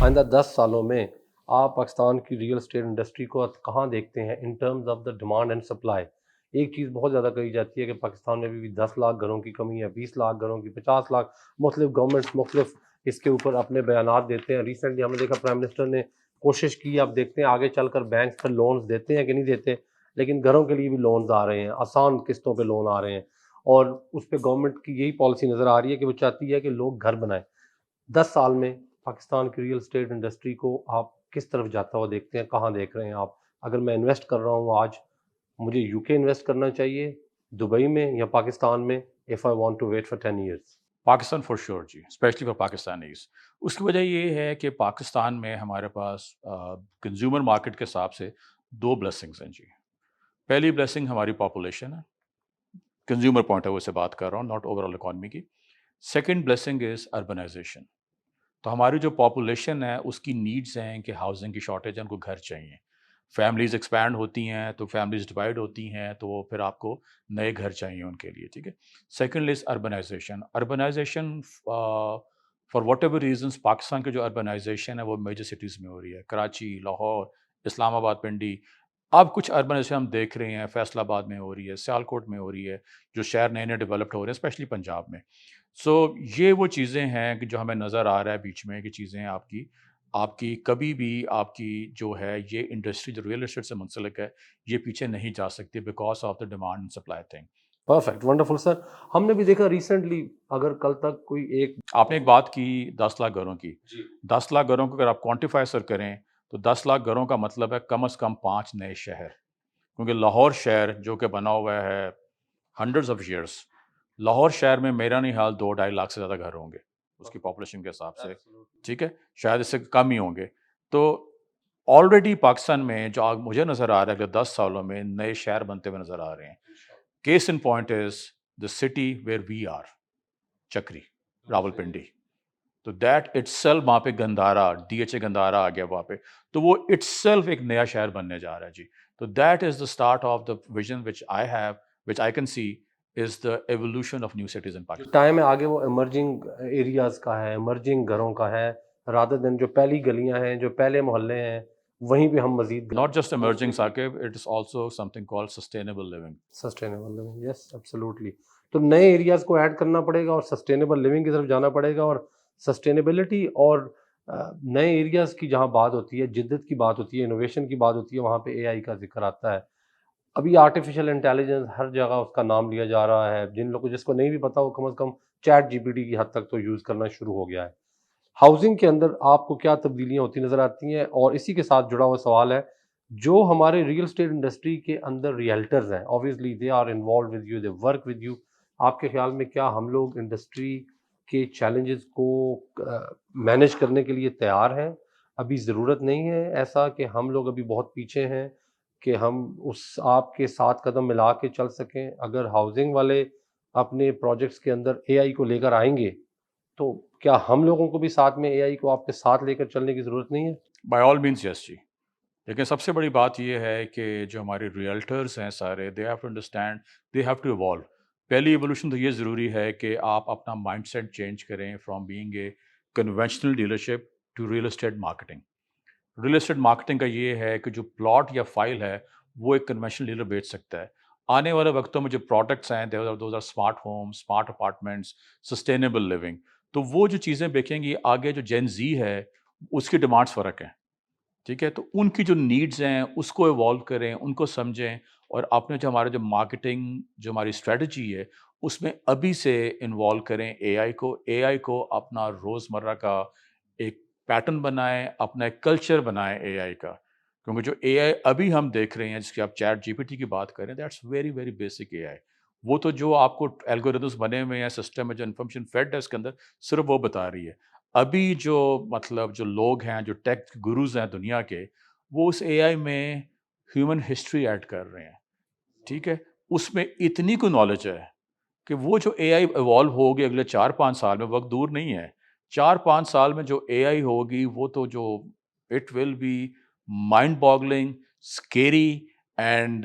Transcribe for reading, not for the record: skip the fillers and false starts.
آئندہ 10 سالوں میں آپ پاکستان کی ریئل اسٹیٹ انڈسٹری کو کہاں دیکھتے ہیں in terms of the demand and supply? ایک چیز بہت زیادہ کہی جاتی ہے کہ پاکستان میں بھی 10 لاکھ گھروں کی کمی ہے، 20 لاکھ گھروں کی، 50 لاکھ، مختلف گورنمنٹس مختلف اس کے اوپر اپنے بیانات دیتے ہیں۔ ریسنٹلی ہم نے دیکھا پرائم منسٹر نے کوشش کی، اب دیکھتے ہیں آگے چل کر بینکس پر لونز دیتے ہیں کہ نہیں دیتے، لیکن گھروں کے لیے بھی لونز آ رہے ہیں، آسان قسطوں پہ لون آ رہے ہیں، اور اس پہ گورنمنٹ کی یہی پالیسی نظر آ رہی ہے کہ وہ چاہتی ہے کہ لوگ گھر بنائیں۔ 10 سال میں پاکستان کی ریئل اسٹیٹ انڈسٹری کو آپ کس طرف جاتا ہوا دیکھتے ہیں؟ کہاں دیکھ رہے ہیں آپ؟ اگر میں انویسٹ کر رہا ہوں آج، مجھے یو کے انویسٹ کرنا چاہیے، دبئی میں، یا پاکستان میں، if I want to wait for 10 years؟ Pakistan for sure جی، اسپیشلی فار پاکستانیز۔ اس کی وجہ یہ ہے کہ پاکستان میں ہمارے پاس کنزیومر مارکیٹ کے حساب سے 2 بلیسنگز ہیں جی۔ پہلی بلیسنگ ہماری پاپولیشن ہے، کنزیومر پوائنٹ آف ویو سے بات کر رہا ہوں، ناٹ اوور آل اکانومی کی۔ Second blessing is urbanization. تو ہماری جو پاپولیشن ہے اس کی نیڈز ہیں کہ ہاؤسنگ کی شارٹیج ہے، ان کو گھر چاہیے، فیملیز ایکسپینڈ ہوتی ہیں تو فیملیز ڈیوائڈ ہوتی ہیں، تو وہ پھر آپ کو نئے گھر چاہیے ان کے لیے، ٹھیک ہے۔ Second is urbanization for whatever reasons Pakistan کے جو اربنائزیشن ہے وہ میجر سٹیز میں ہو رہی ہے، کراچی، لاہور، اسلام آباد، پنڈی۔ اب کچھ اربنائزیشن ہم دیکھ رہے ہیں فیصل آباد میں ہو رہی ہے، سیالکوٹ میں ہو رہی ہے، جو شہر نئے نئے ڈیولپڈ ہو رہے ہیں اسپیشلی پنجاب میں۔ سو یہ وہ چیزیں ہیں کہ جو ہمیں نظر آ رہا ہے بیچ میں کہ چیزیں آپ کی کبھی بھی آپ کی جو ہے یہ انڈسٹری جو ریئل اسٹیٹ سے منسلک ہے یہ پیچھے نہیں جا سکتی because of the demand and supply thing. Perfect, wonderful sir. ہم نے بھی دیکھا ریسنٹلی، اگر کل تک کوئی ایک آپ نے ایک بات کی 10 لاکھ گھروں کی، 10 لاکھ گھروں کو اگر آپ کوانٹیفائی سر کریں تو 10 لاکھ گھروں کا مطلب ہے کم از کم 5 نئے شہر، کیونکہ لاہور شہر جو کہ بنا ہوا ہے ہنڈریڈز آف ایئرس، لاہور شہر میں میرا نہیں حال 2-2.5 لاکھ سے زیادہ گھر ہوں گے اس کی پاپولیشن کے حساب سے، ٹھیک ہے، شاید اس سے کم ہی ہوں گے۔ تو آلریڈی پاکستان میں جو مجھے نظر آ رہا ہے کہ 10 سالوں میں نئے شہر بنتے ہوئے نظر آ رہے ہیں۔ Case in point is the city where we are, Chakri, Rawalpindi. تو دیٹ اٹ سیلف وہاں پہ Gandhara, D H A Gandhara آ گیا وہاں پہ، تو وہ اٹ سیلف ایک نیا شہر بننے جا رہا ہے جی۔ تو that is the start of the vision which I have, which I can see is the evolution of new cities in Pakistan. Time ہے آگے وہ ایمرجنگ ایریاز کا ہے، ایمرجنگ گھروں کا ہے، رادر دین جو پہلی گلیاں ہیں، جو پہلے محلے ہیں، وہیں پہ ہم مزید Not just emerging, Saqib, it is also something called sustainable living. Sustainable living, yes absolutely. تو نئے ایریاز کو ایڈ کرنا پڑے گا اور سسٹینیبل لیونگ کی طرف جانا پڑے گا، اور سسٹینیبلٹی اور نئے ایریاز کی جہاں بات ہوتی ہے، جدت کی بات ہوتی ہے، انوویشن کی بات ہوتی ہے، وہاں پہ اے آئی کا ذکر آتا ہے۔ ابھی آرٹیفیشل انٹیلیجنس ہر جگہ اس کا نام لیا جا رہا ہے، جن لوگوں جس کو نہیں بھی پتا وہ کم از کم چیٹ جی پی ٹی کی حد تک تو یوز کرنا شروع ہو گیا ہے۔ ہاؤسنگ کے اندر آپ کو کیا تبدیلیاں ہوتی نظر آتی ہیں؟ اور اسی کے ساتھ جڑا ہوا سوال ہے، جو ہمارے ریئل اسٹیٹ انڈسٹری کے اندر ریئلٹرز ہیں، obviously they are involved with you, they work with you، آپ کے خیال میں کیا ہم لوگ انڈسٹری کے چیلنجز کو مینیج کرنے کے لیے تیار ہیں؟ ابھی ضرورت نہیں ہے ایسا کہ ہم لوگ ابھی بہت پیچھے ہیں کہ ہم اس آپ کے ساتھ قدم ملا کے چل سکیں؟ اگر ہاؤسنگ والے اپنے پروجیکٹس کے اندر اے آئی کو لے کر آئیں گے تو کیا ہم لوگوں کو بھی ساتھ میں اے آئی کو آپ کے ساتھ لے کر چلنے کی ضرورت نہیں ہے؟ بائی آل مینس یس جی، لیکن سب سے بڑی بات یہ ہے کہ جو ہمارے ریئلٹرز ہیں سارے، they have to understand, they have to evolve. پہلی ایولیوشن تو یہ ضروری ہے کہ آپ اپنا مائنڈ سیٹ چینج کریں from being a conventional dealership to real estate marketing. Real estate marketing کا یہ ہے کہ جو پلاٹ یا فائل ہے وہ ایک کنونشنل ڈیلر بیچ سکتا ہے۔ آنے والے وقتوں میں جو پروڈکٹس ہیں those are smart home, smart apartments, sustainable living. تو وہ جو چیزیں بیچیں گی آگے، جو جین زی ہے اس کی ڈیمانڈس فرق ہیں، ٹھیک ہے۔ تو ان کی جو نیڈز ہیں اس کو ایوالو کریں، ان کو سمجھیں، اور اپنے جو ہمارے جو مارکیٹنگ جو ہماری اسٹریٹجی ہے اس میں ابھی سے انوالو کریں اے آئی کو اپنا روزمرہ کا ایک پیٹرن بنائیں، اپنا ایک کلچر بنائیں اے آئی کا۔ کیونکہ جو اے آئی ابھی ہم دیکھ رہے ہیں جس کی آپ چیٹ جی پی ٹی کی بات کریں، دیٹس ویری ویری بیسک اے آئی۔ وہ تو جو آپ کو الگوریتمس بنے ہوئے ہیں سسٹم میں، جو انفارمیشن فیڈ ہے اس کے اندر، صرف وہ بتا رہی ہے۔ ابھی جو مطلب جو لوگ ہیں، جو ٹیک گروز ہیں دنیا کے، وہ اس اے آئی میں ہیومن ہسٹری ایڈ کر رہے ہیں، ٹھیک ہے۔ اس میں اتنی کوئی نالج ہے کہ وہ جو اے آئی ایوالو ہوگی اگلے 4-5 سال میں، وقت دور نہیں ہے، 4-5 سال میں جو اے آئی ہوگی وہ تو جو it will be mind boggling, scary and